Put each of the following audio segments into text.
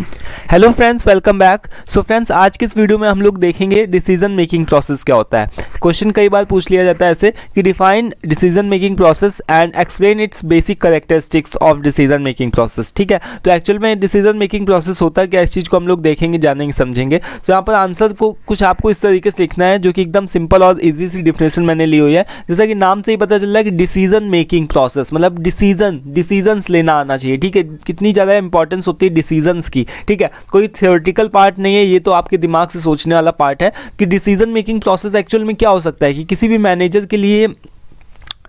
Hello friends, welcome back. So friends, आज के इस वीडियो में हम लोग देखेंगे डिसीजन मेकिंग प्रोसेस क्या होता है। क्वेश्चन कई बार पूछ लिया जाता है ऐसे कि define decision making process and explain it's basic characteristics of decision making process. ठीक है, तो एक्चुअल में डिसीजन मेकिंग प्रोसेस होता है क्या, इस चीज़ को हम लोग देखेंगे, जानेंगे, समझेंगे। तो यहाँ पर आंसर को कुछ आपको इस तरीके से लिखना है जो कि एकदम सिंपल और ईजी सी डिफिनेशन मैंने ली हुई है। जैसा कि नाम से ही पता चल रहा है कि डिसीजन मेकिंग प्रोसेस मतलब डिसीजंस लेना आना चाहिए। ठीक है, कितनी ज़्यादा इंपॉर्टेंस होती है डिसीजंस की। ठीक है, कोई थियोरेटिकल पार्ट नहीं है, ये तो आपके दिमाग से सोचने वाला पार्ट है कि डिसीजन मेकिंग प्रोसेस एक्चुअल में क्या हो सकता है कि किसी भी मैनेजर के लिए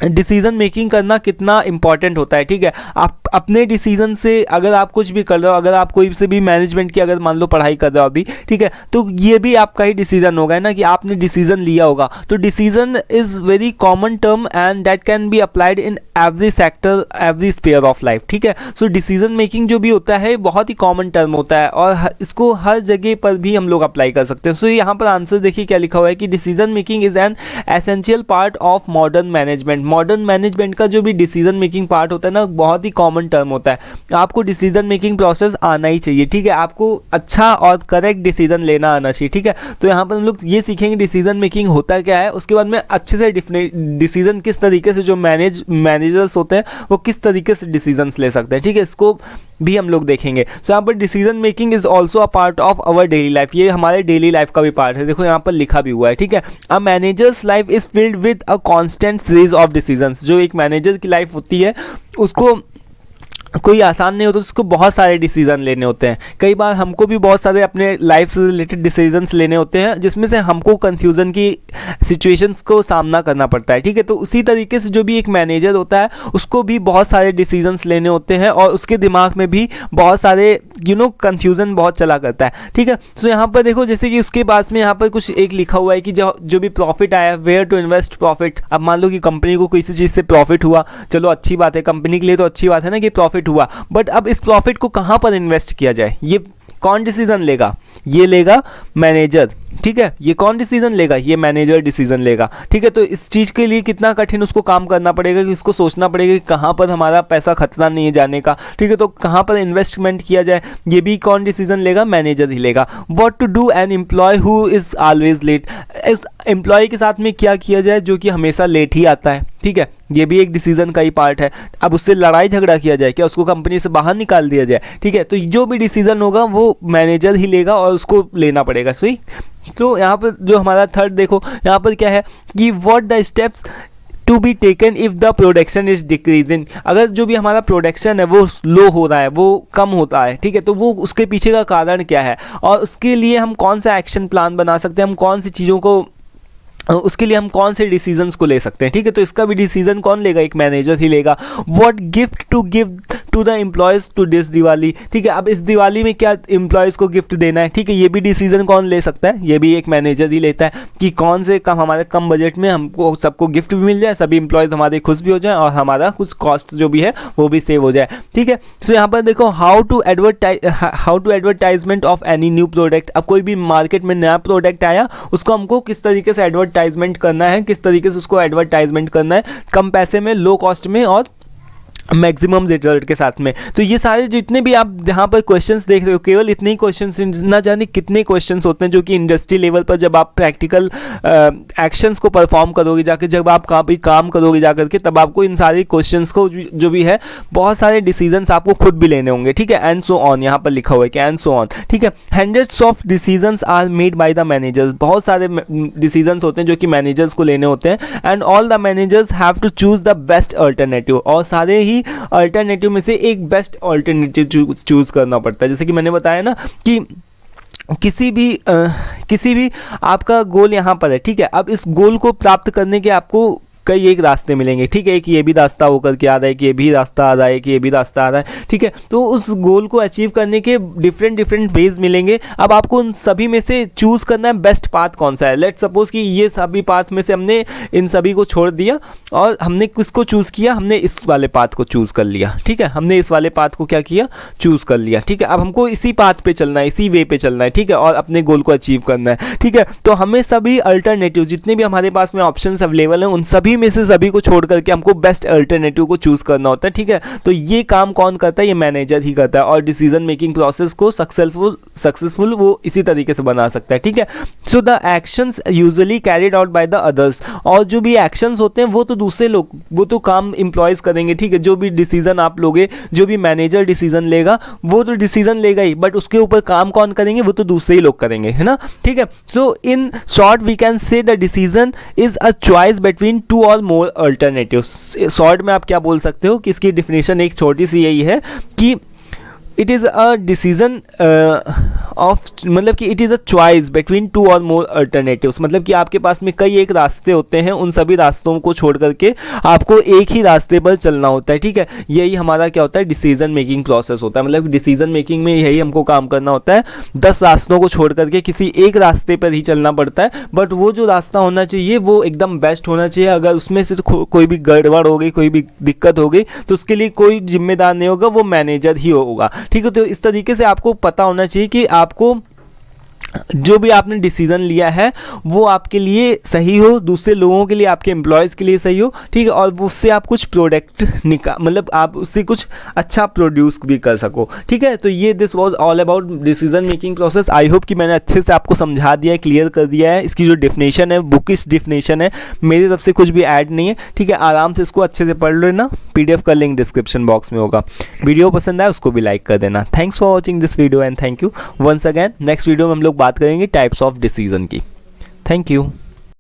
डिसीजन मेकिंग करना कितना इंपॉर्टेंट होता है। ठीक है, आप अपने डिसीजन से अगर आप कुछ भी कर रहे हो, अगर आप कोई से भी मैनेजमेंट की अगर मान लो पढ़ाई कर रहे हो अभी, ठीक है, तो ये भी आपका ही डिसीजन होगा ना कि आपने डिसीजन लिया होगा। तो decision is very common term and that can be applied in every sector, every sphere of life. ठीक है, सो डिसीजन मेकिंग जो भी होता है बहुत ही कॉमन टर्म होता है और इसको हर जगह पर भी हम लोग अप्लाई कर सकते हैं। सो यहाँ पर आंसर देखिए क्या लिखा हुआ है कि decision making is an essential part of modern management. Modern management का जो भी डिसीजन मेकिंग पार्ट होता है ना, बहुत ही कॉमन टर्म होता है। आपको डिसीजन मेकिंग प्रोसेस आना ही चाहिए। ठीक है, आपको अच्छा और करेक्ट डिसीजन लेना आना चाहिए। ठीक है, तो यहाँ पर हम लोग ये सीखेंगे डिसीजन मेकिंग होता क्या है, उसके बाद में अच्छे से डिसीजन किस तरीके से जो मैनेजर्स होते हैं वो किस तरीके से डिसीजंस ले सकते हैं। ठीक है, इसको भी हम लोग देखेंगे। सो यहाँ पर decision making is also a part of our daily life, ये हमारे डेली लाइफ का भी पार्ट है। देखो यहाँ पर लिखा भी हुआ है। ठीक है, a manager's life is filled with a constant series of decisions. जो एक मैनेजर की लाइफ होती है उसको कोई आसान नहीं होता, उसको बहुत सारे डिसीजन लेने होते हैं। कई बार हमको भी बहुत सारे अपने लाइफ से रिलेटेड डिसीजंस लेने होते हैं जिसमें से हमको कंफ्यूजन की सिचुएशंस को सामना करना पड़ता है। ठीक है, तो उसी तरीके से जो भी एक मैनेजर होता है उसको भी बहुत सारे डिसीजंस लेने होते हैं और उसके दिमाग में भी बहुत सारे कंफ्यूजन बहुत चला करता है। ठीक है, तो यहाँ पर देखो जैसे कि उसके पास में यहाँ पर कुछ एक लिखा हुआ है कि जो भी प्रॉफिट आया, वेयर टू इन्वेस्ट प्रॉफिट। अब मान लो कि कंपनी को किसी चीज़ से प्रॉफिट हुआ, चलो अच्छी बात है, कंपनी के लिए तो अच्छी बात है ना कि प्रॉफिट हुआ, बट अब इस प्रॉफिट को कहां पर इन्वेस्ट किया जाए, ये कौन डिसीजन लेगा? ये लेगा मैनेजर। ठीक है, ये कौन डिसीजन लेगा? ये मैनेजर डिसीजन लेगा। ठीक है, तो इस चीज़ के लिए कितना कठिन उसको काम करना पड़ेगा कि इसको सोचना पड़ेगा कि कहाँ पर हमारा पैसा खतरा नहीं है जाने का। ठीक है, तो कहाँ पर इन्वेस्टमेंट किया जाए, ये भी कौन डिसीजन लेगा? मैनेजर ही लेगा। What to do an employee who is always late, इस एम्प्लॉय के साथ में क्या किया जाए जो कि हमेशा लेट ही आता है। ठीक है, ये भी एक डिसीजन का ही पार्ट है। अब उससे लड़ाई झगड़ा किया जाए क्या, उसको कंपनी से बाहर निकाल दिया जाए? ठीक है, तो जो भी डिसीजन होगा वो मैनेजर ही लेगा और उसको लेना पड़ेगा। सही, तो यहाँ पर जो हमारा थर्ड देखो यहाँ पर क्या है कि what the steps to be taken if the production is decreasing. अगर जो भी हमारा प्रोडक्शन है वो लो हो रहा है, वो कम होता है, ठीक है, तो वो उसके पीछे का कारण क्या है और उसके लिए हम कौन सा एक्शन प्लान बना सकते हैं, हम कौन सी चीज़ों को, उसके लिए हम कौन से डिसीजंस को ले सकते हैं। ठीक है, तो इसका भी डिसीजन कौन लेगा? एक मैनेजर ही लेगा। What gift to give to the employees to this Diwali. ठीक है, अब इस दिवाली में क्या एम्प्लॉयज़ को गिफ्ट देना है? ठीक है, ये भी डिसीजन कौन ले सकता है? ये भी एक मैनेजर ही लेता है कि कौन से कम हमारे कम बजट में हमको सबको गिफ्ट भी मिल जाए, सभी एम्प्लॉयज़ हमारे खुश भी हो जाए और हमारा कुछ कॉस्ट जो भी है वो भी सेव हो जाए। ठीक है, सो यहाँ पर देखो how to advertisement of any new product. अब कोई भी मार्केट में नया प्रोडक्ट आया, उसको हमको किस तरीके से एडवर्टाइजमेंट करना है, किस तरीके से उसको एडवर्टाइजमेंट करना है, कम पैसे में, लो कॉस्ट में और मैक्सिमम रिजल्ट के साथ में। तो ये सारे जितने भी आप यहाँ पर क्वेश्चंस देख रहे हो, केवल इतने ही क्वेश्चंस, ना जाने कितने क्वेश्चंस होते हैं जो कि इंडस्ट्री लेवल पर जब आप प्रैक्टिकल एक्शंस को परफॉर्म करोगे जाकर, जब आप कहीं काम करोगे जाकर के, तब आपको इन सारे क्वेश्चंस को जो भी है बहुत सारे डिसीजंस आपको खुद भी लेने होंगे। ठीक है, एंड सो ऑन यहाँ पर लिखा हुआ है कि एंड सो ऑन। ठीक है, hundreds of decisions are made by the managers. बहुत सारे डिसीजंस होते हैं जो कि मैनेजर्स को लेने होते हैं and all the managers have to choose the best alternative. और सारे ही अल्टरनेटिव में से एक बेस्ट अल्टरनेटिव चूज करना पड़ता है। जैसे कि मैंने बताया ना कि किसी भी आपका गोल यहाँ पर है। ठीक है, अब इस गोल को प्राप्त करने के आपको कई एक रास्ते मिलेंगे। ठीक है, एक ये भी रास्ता होकर के आ रहा है, कि ये भी रास्ता आ रहा है, कि ये भी रास्ता आ रहा है। ठीक है, तो उस गोल को अचीव करने के डिफरेंट वेज मिलेंगे। अब आपको उन सभी में से चूज़ करना है बेस्ट पाथ कौन सा है। लेट सपोज कि ये सभी पाथ में से हमने इन सभी को छोड़ दिया और हमने किसको चूज़ किया, हमने इस वाले पाथ को चूज़ कर लिया। ठीक है, हमने इस वाले पाथ को क्या किया, चूज़ कर लिया। ठीक है, अब हमको इसी पाथ पे चलना है, इसी वे पे चलना है। ठीक है, और अपने गोल को अचीव करना है। ठीक है, तो हमें सभी अल्टरनेटिव जितने भी हमारे पास में ऑप्शंस अवेलेबल हैं उन सभी सभी में से सभी को छोड़ करके हमको बेस्ट अल्टरनेटिव को चूज करना होता है, ठीक है। तो ये काम कौन करता है, ये मैनेजर ही करता है, और डिसीजन मेकिंग प्रोसेस को सक्सेसफुल वो इसी तरीके से बना सकता है, ठीक है। So the actions usually carried out by the others, और जो भी एक्शंस होते हैं वो तो दूसरे लोग, वो तो काम एम्प्लॉयज करेंगे, ठीक है। जो भी डिसीजन आप लोगे, जो भी मैनेजर डिसीजन लेगा वो तो डिसीजन लेगा ही, बट उसके ऊपर काम कौन करेंगे, वो तो दूसरे ही लोग करेंगे, है ना, ठीक है। So in short we can say the decision is a choice between two और मोर अल्टरनेटिव्स। शॉर्ट में आप क्या बोल सकते हो कि इसकी डिफिनेशन एक छोटी सी यही है कि it is a decision of, मतलब कि it is a choice between two और मोर अल्टरनेटिव्स, मतलब कि आपके पास में कई एक रास्ते होते हैं, उन सभी रास्तों को छोड़ करके आपको एक ही रास्ते पर चलना होता है, ठीक है। यही हमारा क्या होता है, डिसीजन मेकिंग प्रोसेस होता है। मतलब डिसीजन मेकिंग में यही हमको काम करना होता है, 10 रास्तों को छोड़ करके किसी एक रास्ते पर ही चलना पड़ता है, बट वो जो रास्ता होना चाहिए वो एकदम बेस्ट होना चाहिए। अगर उसमें से तो कोई भी गड़बड़ हो गई, कोई भी दिक्कत हो गई, तो उसके लिए कोई जिम्मेदार नहीं होगा, वो मैनेजर ही होगा, ठीक है। तो इस तरीके से आपको पता होना चाहिए कि आपको जो भी आपने डिसीजन लिया है वो आपके लिए सही हो, दूसरे लोगों के लिए, आपके एम्प्लॉयज़ के लिए सही हो, ठीक है, और उससे आप कुछ प्रोडक्ट मतलब आप उससे कुछ अच्छा प्रोड्यूस भी कर सको, ठीक है। तो ये this was all about decision making process. I hope कि मैंने अच्छे से आपको समझा दिया है, क्लियर कर दिया है। इसकी जो डेफिनेशन है, बुकिश डेफिनेशन है, मेरी तरफ से कुछ भी ऐड नहीं है, ठीक है। आराम से इसको अच्छे से पढ़ लेना, PDF का लिंक डिस्क्रिप्शन बॉक्स में होगा। वीडियो पसंद आए उसको भी लाइक कर देना। Thanks for watching this video and thank you once again. Next video में हम लोग बात करेंगे टाइप्स ऑफ डिसीजन की। Thank you.